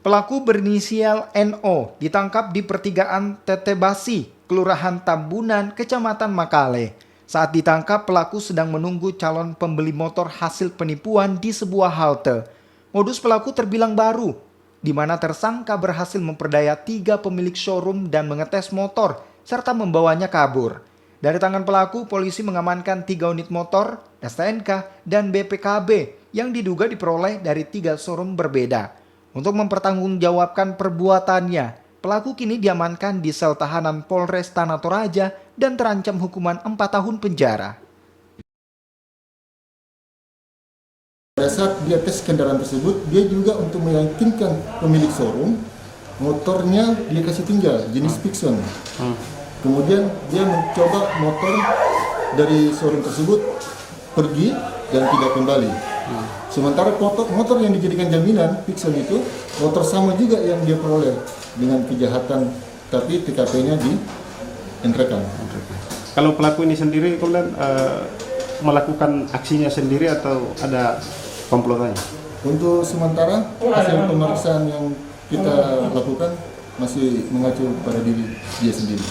Pelaku berinisial NO ditangkap di pertigaan Tetebasi, Kelurahan Tambunan, Kecamatan Makale. Saat ditangkap, pelaku sedang menunggu calon pembeli motor hasil penipuan di sebuah halte. Modus pelaku terbilang baru, di mana tersangka berhasil memperdaya 3 pemilik showroom dan mengetes motor, serta membawanya kabur. Dari tangan pelaku, polisi mengamankan 3 unit motor, STNK, dan BPKB yang diduga diperoleh dari 3 showroom berbeda. Untuk mempertanggungjawabkan perbuatannya, pelaku kini diamankan di sel tahanan Polres Tanah Toraja dan terancam hukuman 4 tahun penjara. Pada saat dia tes kendaraan tersebut, dia juga untuk meyakinkan pemilik showroom, motornya dia kasih tinggal, jenis Pixon. Kemudian dia mencoba motor dari showroom tersebut pergi dan tidak kembali. Sementara motor yang dijadikan jaminan, Pixon itu, motor sama juga yang dia peroleh dengan kejahatan, tapi TKP-nya dientrekan. Kalau pelaku ini sendiri kemudian melakukan aksinya sendiri atau ada komplotannya? Untuk sementara, hasil pemeriksaan yang kita lakukan masih mengacu pada diri dia sendiri.